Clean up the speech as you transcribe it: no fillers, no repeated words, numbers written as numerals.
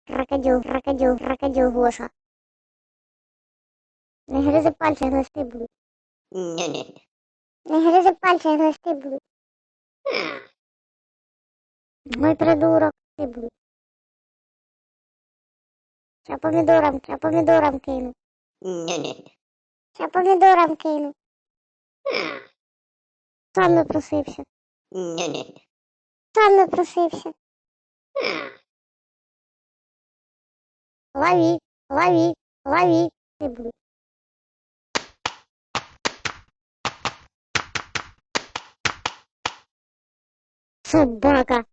крокодил, Гоша. Не гризи пальці, глисти будуть. Не-не-не. Не гризи пальці, глисти будуть. Мой придурок, ти будуть. Ща помідорам кину. Не-не-не. Ща помідорам кину. Сам не просився. Не-не-не. Сам не просився. Лови, ти будуть. Собака.